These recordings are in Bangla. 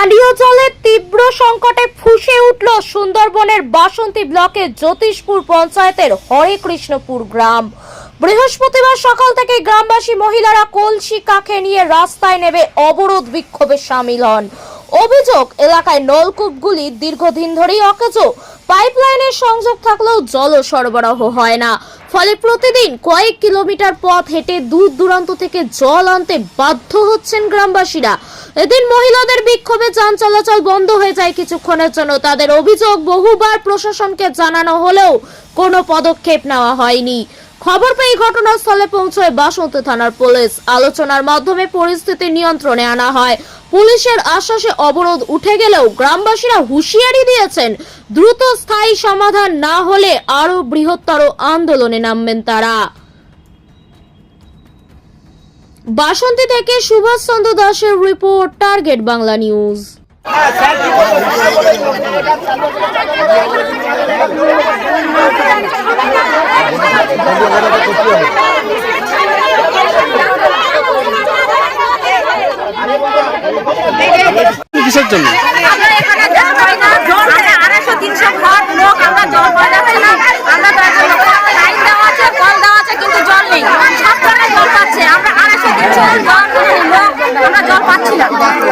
পানীয় জলের তীব্র সংকটে ফুঁসে উঠল সুন্দরবনের বাসন্তী ব্লকের জ্যোতিষপুর পঞ্চায়েতের হরেকৃষ্ণপুর গ্রাম। বৃহস্পতিবার সকাল থেকে গ্রামবাসী মহিলারা কলসি কাঁখে নিয়ে রাস্তায় নেমে অবরোধ বিক্ষোভে সামিল হন। অভিযোগ, এলাকায় নলকূপগুলি দীর্ঘদিন ধরেই অকেজো, পাইপলাইনের সংযোগ থাকলেও জল সরবরাহ হয় না, ফলে প্রতিদিন কয়েক কিলোমিটার পথ হেঁটে দূর দূরান্ত থেকে জল আনতে বাধ্য হচ্ছেন গ্রামবাসীরা। এদিন মহিলাদের বিক্ষোভে যান চলাচল বন্ধ হয়ে যায় কিছুক্ষণের জন্য। তাদের অভিযোগ, বহুবার প্রশাসনকে জানানো হলেও কোনো পদক্ষেপ নেওয়া হয়নি। খবর পেয়ে ঘটনাস্থলে পৌঁছয় বাসন্তী থানার পুলিশ। আলোচনার মাধ্যমে পরিস্থিতি নিয়ন্ত্রণে আনা হয়। পুলিশের আশ্বাসে অবরোধ উঠে গেলেও গ্রামবাসীরা হুঁশিয়ারি দিয়েছেন, দ্রুত স্থায়ী সমাধান না হলে আরো বৃহত্তর আন্দোলনে নামবেন তারা। বাসন্তী থেকে সুভাষ চন্দ্র দাসের রিপোর্ট, টার্গেট বাংলা নিউজ। কিসের জন্য?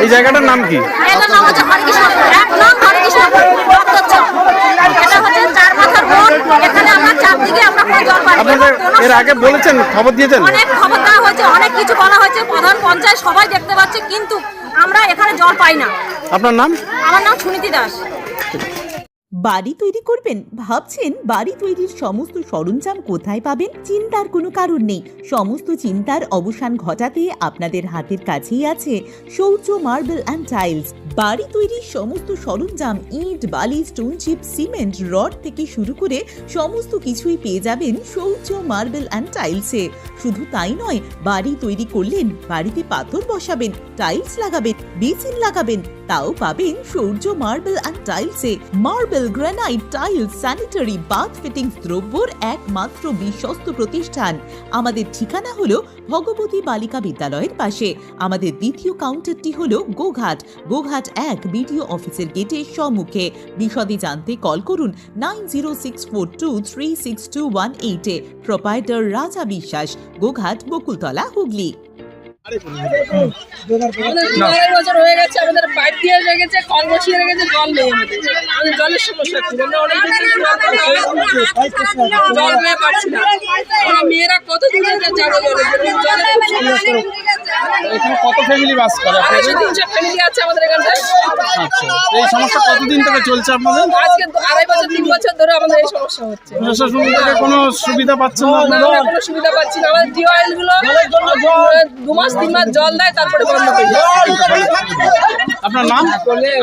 এই জায়গাটার নাম কি? আপনাদের এর আগে বলেছেন, খবর দিয়েছেন? অনেক খবর দেওয়া হয়েছে, অনেক কিছু বলা হয়েছে, প্রধান পঞ্চায়েত সবাই দেখতে পাচ্ছে, কিন্তু আমরা এখানে জল পাই না। আপনার নাম? আমার নাম সুনীতি দাস। বাড়ি তৈরি করবেন? ভাবছেন বাড়ি তৈরির সমস্ত সরঞ্জাম কোথায় পাবেন? চিন্তার কোনো কারণ নেই। সমস্ত চিন্তার অবসান ঘটাতে আপনাদের হাতের কাছেই আছে শৌর্য মার্বেল অ্যান্ড টাইলস। বাড়ি তৈরির সমস্ত সরঞ্জাম, ইট, বালি, স্টোন চিপ, সিমেন্ট, রড থেকে শুরু করে সমস্ত কিছুই পেয়ে যাবেন শৌর্য মার্বেল অ্যান্ড টাইলসে। শুধু তাই নয়, বাড়ি তৈরি করলেন, বাড়িতে পাথর বসাবেন, টাইলস লাগাবেন, বেসিন লাগাবেন, তাও পাবেন শৌর্য মার্বেল অ্যান্ড টাইলসে। Marble, granite, tiles, sanitary, bath fittings দ্রব্যর একমাত্র বিশ্বস্ত প্রতিষ্ঠান। আমাদের ঠিকানা হলো ভগবতী বালিকা বিদ্যালয়ের পাশে। আমাদের দ্বিতীয় কাউন্টারটি হলো গোঘাট 1 বিডিও অফিসের গেটের সম্মুখে। বিশদে জানতে কল করুন 9064236218-এ। প্রোপাইটার রাজা বিশ্বাস, গোঘাট, বকুলতলা, হুগলি। আমাদের বছর হয়ে গেছে, আমাদের পাইপ দিয়ে রেখেছে, কল বসিয়ে রেখেছে, জল নেই। আমাদের জলের সমস্যা, আমরা অনেক জল পেয়ে পাচ্ছি না। আমরা মেয়েরা কত দূরে যাবো এখানে কত ফ্যামিলি বাস করে? 300 ফ্যামিলি আছে আমাদের এখানটায়। আচ্ছা, এই সমস্যা কতদিন থেকে চলছে আপনাদের? আজকে 2.5 বছর 3 বছর ধরে আমাদের এই সমস্যা হচ্ছে। প্রশাসন থেকে কোনো সুবিধা পাচ্ছেন না? আমরা কোনো সুবিধা পাচ্ছি না। আমাদের টিউবওয়েল গুলো 2 মাস 3 মাস জল দেয়, তারপরে বন্ধ হয়ে যায়। আপনার নাম?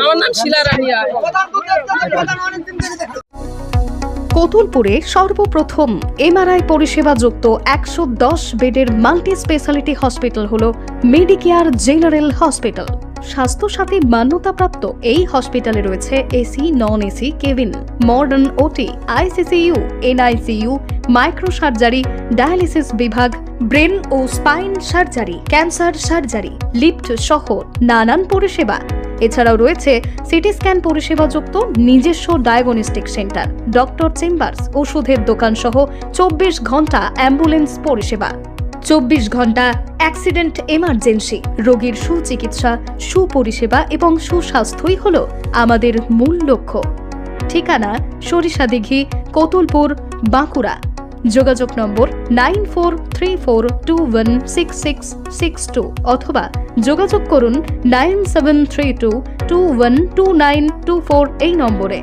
আমার নাম শিলা রানিয়া। কোতুলপুরে সর্বপ্রথম এমআরআই পরিষেবা যুক্ত 110 বেডের মাল্টি স্পেশালিটি হসপিটাল হল মেডিকেয়ার জেনারেল হসপিটাল। স্বাস্থ্যসাথী মান্যতাপ্রাপ্ত এই হসপিটালে রয়েছে AC, non AC cabin, modern OT, ICCU, NICU, micro surgery, dialysis বিভাগ, ব্রেন ও spine surgery, cancer surgery, lift সহ নানান পরিষেবা। এছাড়াও রয়েছে সিটি স্ক্যান পরিষেবা যুক্ত নিজস্ব ডায়াগনস্টিক সেন্টার, ডক্টর চেম্বার্স, ওষুধের দোকান সহ 24 ঘন্টা অ্যাম্বুলেন্স পরিষেবা। 24 ঘন্টা অ্যাক্সিডেন্ট এমার্জেন্সি। রোগীর সুচিকিৎসা, সুপরিষেবা এবং সুস্বাস্থ্যই হল আমাদের মূল লক্ষ্য। ঠিকানা সরিষাদিঘি, কোতুলপুর, বাঁকুড়া। যোগাযোগ নম্বর 9434216662 অথবা যোগাযোগ করুন 9732212924 এই নম্বরে।